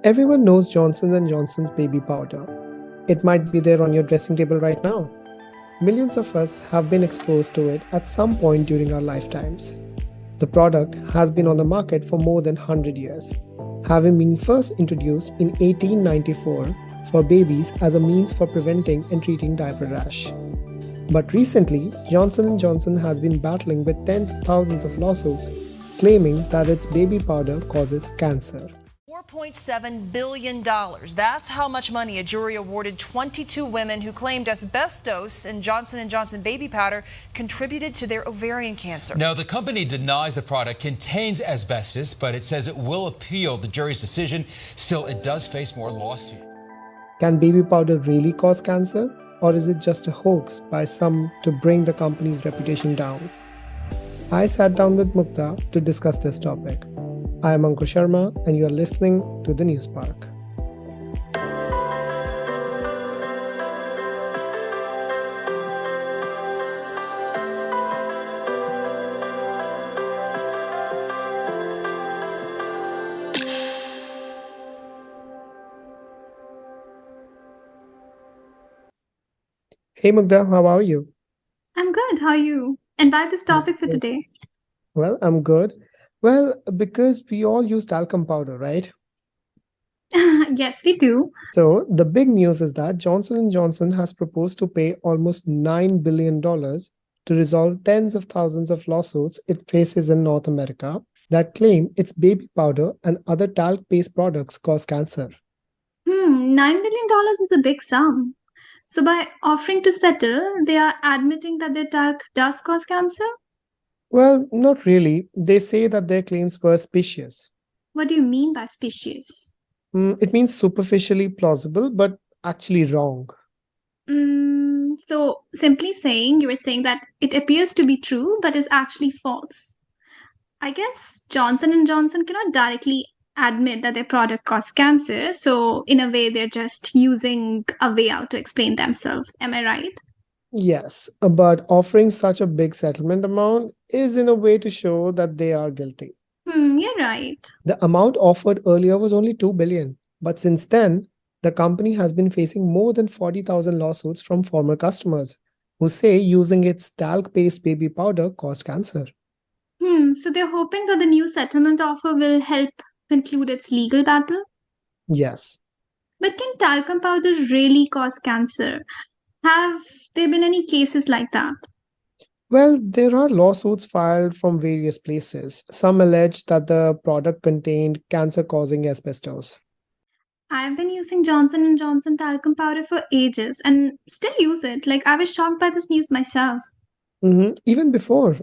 Everyone knows Johnson & Johnson's baby powder. It might be there on your dressing table right now. Millions of us have been exposed to it at some point during our lifetimes. The product has been on the market for more than 100 years, having been first introduced in 1894 for babies as a means for preventing and treating diaper rash. But recently, Johnson & Johnson has been battling with tens of thousands of lawsuits claiming that its baby powder causes cancer. $4.7 billion. That's how much money a jury awarded 22 women who claimed asbestos in Johnson & Johnson baby powder contributed to their ovarian cancer. No, the company denies the product contains asbestos, but it says it will appeal the jury's decision. Still, it does face more lawsuits. Can baby powder really cause cancer? Or is it just a hoax by some to bring the company's reputation down? I sat down with Mukta to discuss this topic. I am Ankur Sharma, and you are listening to the News Park. Hey Mukta, how are you? I'm good. How are you? And by this topic for today. Well, I'm good. Well, because we all use talcum powder, right? Yes, we do. So the big news is that Johnson & Johnson has proposed to pay almost $9 billion to resolve tens of thousands of lawsuits it faces in North America that claim its baby powder and other talc-based products cause cancer. $9 billion is a big sum. So by offering to settle, they are admitting that their talc does cause cancer? Well, not really. They say that their claims were specious. What do you mean by species? It means superficially plausible, but actually wrong. So simply saying, you were saying that it appears to be true, but is actually false. I guess Johnson & Johnson cannot directly admit that their product causes cancer. So in a way, they're just using a way out to explain themselves. Am I right? Yes, but offering such a big settlement amount is in a way to show that they are guilty. You're right. The amount offered earlier was only $2 billion, but since then, the company has been facing more than 40,000 lawsuits from former customers who say using its talc-based baby powder caused cancer. So they're hoping that the new settlement offer will help conclude its legal battle? Yes. But can talcum powder really cause cancer? Have there been any cases like that? Well, there are lawsuits filed from various places. Some allege that the product contained cancer-causing asbestos. I've been using Johnson & Johnson talcum powder for ages and still use it. Like, I was shocked by this news myself. Even before,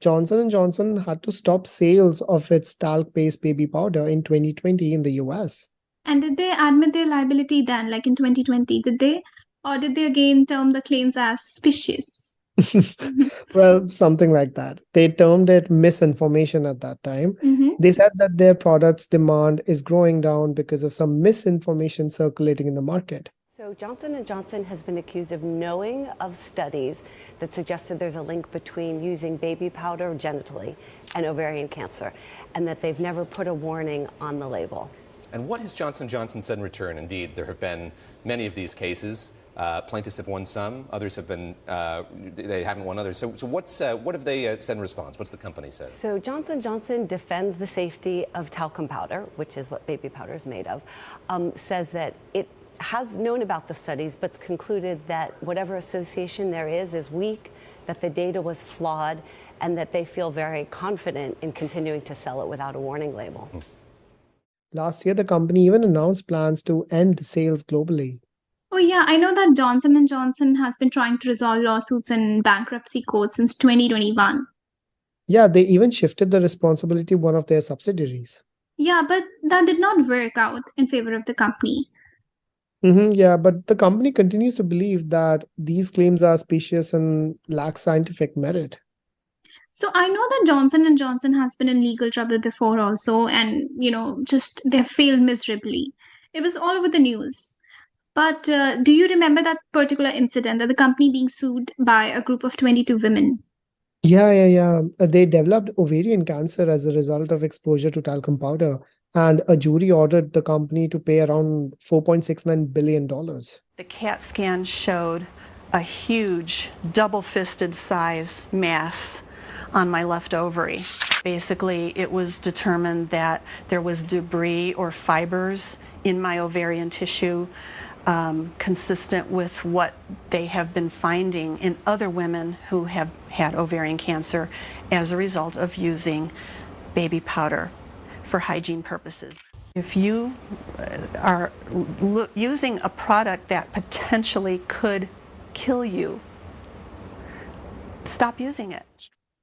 Johnson & Johnson had to stop sales of its talc-based baby powder in 2020 in the US. And did they admit their liability then, like in 2020? Did they? Or did they again term the claims as specious? Well, something like that. They termed it misinformation at that time. They said that their product's demand is growing down because of some misinformation circulating in the market. So Johnson & Johnson has been accused of knowing of studies that suggested there's a link between using baby powder genitally and ovarian cancer, and that they've never put a warning on the label. And what has Johnson & Johnson said in return? Indeed, there have been many of these cases. Plaintiffs have won some, others have been, they haven't won others. So what have they said in response? What's the company said? So Johnson & Johnson defends the safety of talcum powder, which is what baby powder is made of, says that it has known about the studies, but concluded that whatever association there is weak, that the data was flawed, and that they feel very confident in continuing to sell it without a warning label. Last year, the company even announced plans to end sales globally. Oh yeah, I know that Johnson & Johnson has been trying to resolve lawsuits in bankruptcy court since 2021. Yeah, they even shifted the responsibility to one of their subsidiaries. Yeah, but that did not work out in favor of the company. Yeah, but the company continues to believe that these claims are specious and lack scientific merit. So I know that Johnson & Johnson has been in legal trouble before also, and, just they failed miserably. It was all over the news. But do you remember that particular incident that the company being sued by a group of 22 women? Yeah. They developed ovarian cancer as a result of exposure to talcum powder, and a jury ordered the company to pay around $4.69 billion. The CAT scan showed a huge double-fisted size mass on my left ovary. Basically, it was determined that there was debris or fibers in my ovarian tissue consistent with what they have been finding in other women who have had ovarian cancer as a result of using baby powder for hygiene purposes. If you are using a product that potentially could kill you, stop using it.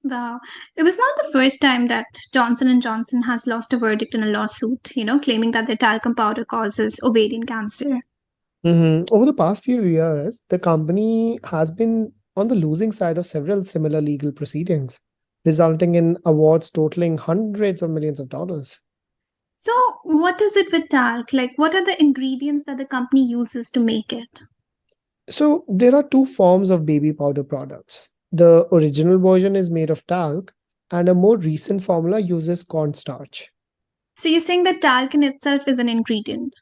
Wow. It was not the first time that Johnson & Johnson has lost a verdict in a lawsuit, claiming that their talcum powder causes ovarian cancer. Over the past few years, the company has been on the losing side of several similar legal proceedings, resulting in awards totaling hundreds of millions of dollars. So, what is it with talc? Like, what are the ingredients that the company uses to make it? So, there are two forms of baby powder products. The original version is made of talc, and a more recent formula uses cornstarch. So, you're saying that talc in itself is an ingredient?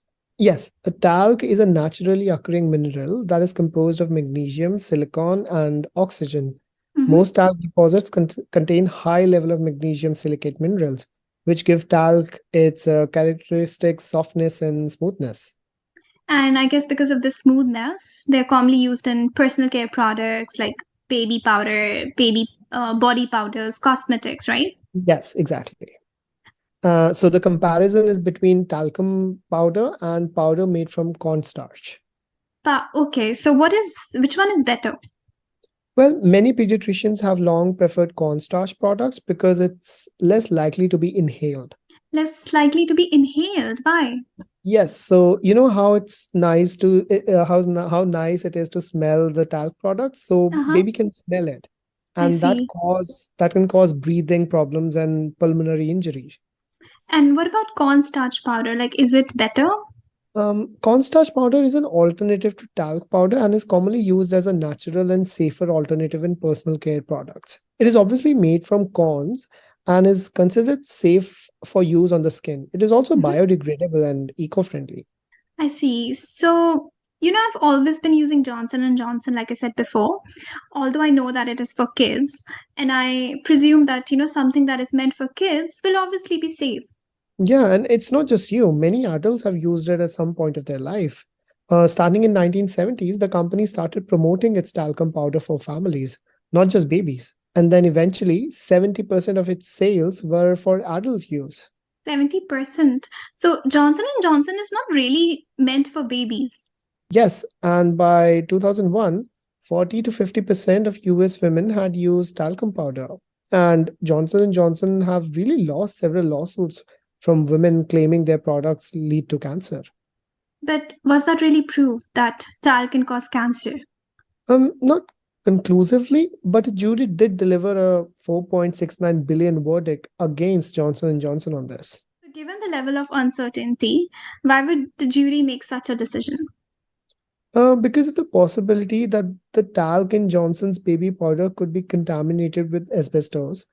Yes, a talc is a naturally occurring mineral that is composed of magnesium, silicon, and oxygen. Most talc deposits contain high level of magnesium silicate minerals, which give talc its characteristic softness and smoothness. And I guess because of the smoothness, they're commonly used in personal care products like baby powder, baby body powders, cosmetics, right? Yes, exactly. So the comparison is between talcum powder and powder made from cornstarch. Okay, so which one is better? Well, many pediatricians have long preferred cornstarch products because it's less likely to be inhaled. Less likely to be inhaled. Why? Yes, so you know how it's nice to how nice it is to smell the talc products. So baby can smell it, and that see. can cause breathing problems and pulmonary injury. And what about cornstarch powder? Like, is it better? Cornstarch powder is an alternative to talc powder and is commonly used as a natural and safer alternative in personal care products. It is obviously made from corns and is considered safe for use on the skin. It is also biodegradable and eco-friendly. I see. So, I've always been using Johnson & Johnson, like I said before, although I know that it is for kids. And I presume that, something that is meant for kids will obviously be safe. Yeah, and it's not just you. Many adults have used it at some point of their life. Starting in 1970s, the company started promoting its talcum powder for families, not just babies. And then eventually, 70% of its sales were for adult use. 70%. So Johnson & Johnson is not really meant for babies. Yes, and by 2001, 40 to 50% of US women had used talcum powder. And Johnson & Johnson have really lost several lawsuits from women claiming their products lead to cancer. But was that really proof that talc can cause cancer? Not conclusively, but a jury did deliver a $4.69 billion verdict against Johnson & Johnson on this. Given the level of uncertainty, why would the jury make such a decision? Because of the possibility that the talc in Johnson's baby powder could be contaminated with asbestos.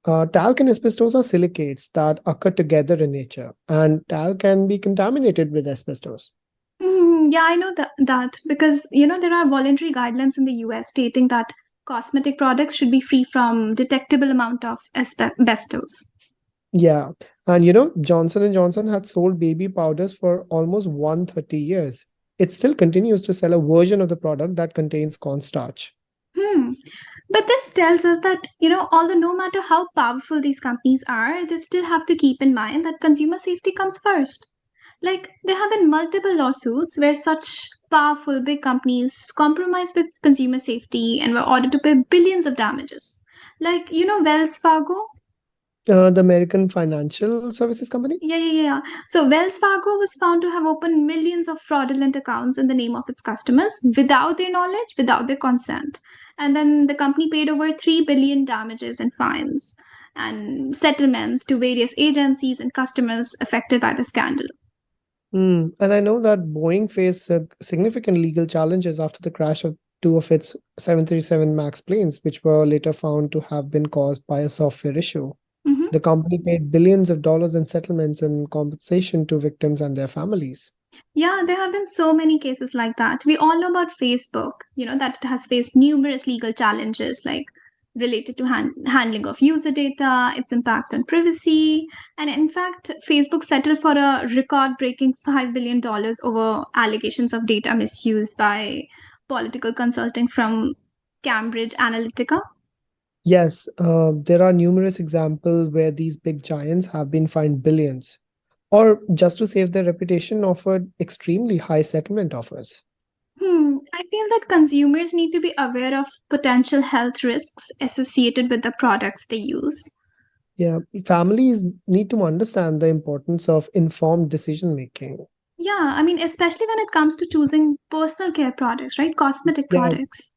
Talc and asbestos are silicates that occur together in nature, and talc can be contaminated with asbestos. Yeah, I know that because there are voluntary guidelines in the US stating that cosmetic products should be free from detectable amount of asbestos. Yeah, and Johnson & Johnson had sold baby powders for almost 130 years. It still continues to sell a version of the product that contains cornstarch. But this tells us that, although no matter how powerful these companies are, they still have to keep in mind that consumer safety comes first. Like, there have been multiple lawsuits where such powerful big companies compromised with consumer safety and were ordered to pay billions of damages. Like, Wells Fargo? The American Financial Services Company? Yeah. So Wells Fargo was found to have opened millions of fraudulent accounts in the name of its customers without their knowledge, without their consent. And then the company paid over 3 billion damages and fines and settlements to various agencies and customers affected by the scandal. And I know that Boeing faced significant legal challenges after the crash of two of its 737 MAX planes, which were later found to have been caused by a software issue. Mhm. The company paid billions of dollars in settlements and compensation to victims and their families. Yeah, there have been so many cases like that. We all know about Facebook, that it has faced numerous legal challenges like related to handling of user data, its impact on privacy. And in fact, Facebook settled for a record breaking $5 billion over allegations of data misuse by political consulting from Cambridge Analytica. Yes, there are numerous examples where these big giants have been fined billions, or just to save their reputation, offered extremely high settlement offers. I feel that consumers need to be aware of potential health risks associated with the products they use. Yeah, families need to understand the importance of informed decision making. Yeah, I mean, especially when it comes to choosing personal care products, right? Cosmetic Yeah, products.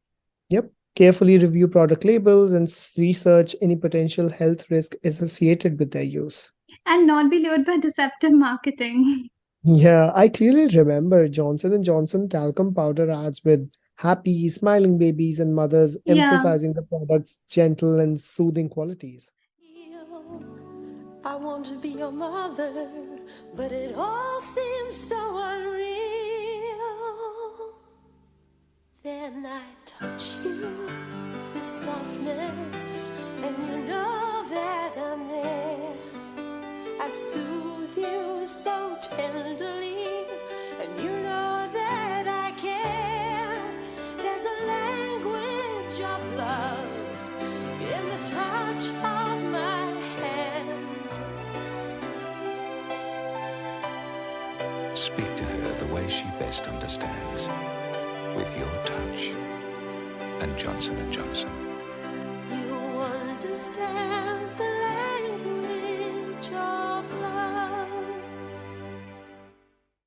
yep. Carefully review product labels and research any potential health risk associated with their use. And not be lured by deceptive marketing. Yeah, I clearly remember Johnson and Johnson talcum powder ads with happy, smiling babies and mothers Yeah. emphasizing the product's gentle and soothing qualities. I want to be your mother, but it all seems so unreal. Then I touch you with softness, and you know that I'm there. I soothe you so tenderly, and you know that I care. There's a language of love in the touch of my hand. Speak to her the way she best understands, with your touch. And Johnson & Johnson. You understand the language of love.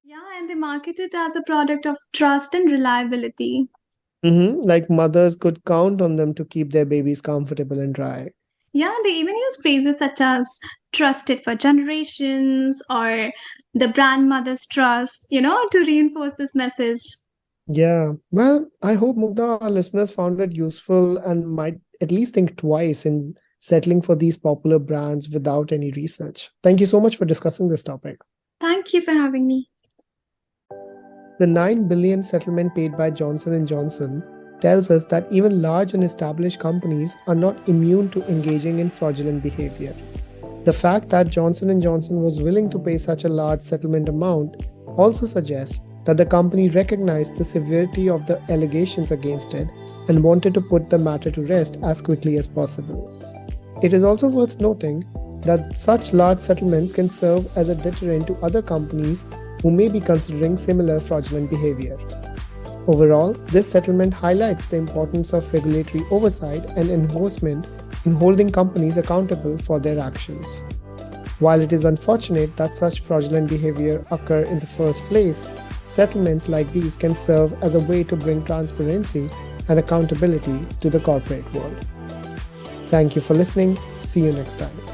Yeah, and they market it as a product of trust and reliability. Like mothers could count on them to keep their babies comfortable and dry. Yeah, they even use phrases such as trusted for generations or the brand mother's trust, to reinforce this message. Yeah, well, I hope Mugdha, our listeners found it useful and might at least think twice in settling for these popular brands without any research. Thank you so much for discussing this topic. Thank you for having me. The $9 billion settlement paid by Johnson & Johnson tells us that even large and established companies are not immune to engaging in fraudulent behavior. The fact that Johnson & Johnson was willing to pay such a large settlement amount also suggests that the company recognized the severity of the allegations against it and wanted to put the matter to rest as quickly as possible. It is also worth noting that such large settlements can serve as a deterrent to other companies who may be considering similar fraudulent behavior. Overall, this settlement highlights the importance of regulatory oversight and enforcement in holding companies accountable for their actions. While it is unfortunate that such fraudulent behavior occur in the first place, settlements like these can serve as a way to bring transparency and accountability to the corporate world. Thank you for listening. See you next time.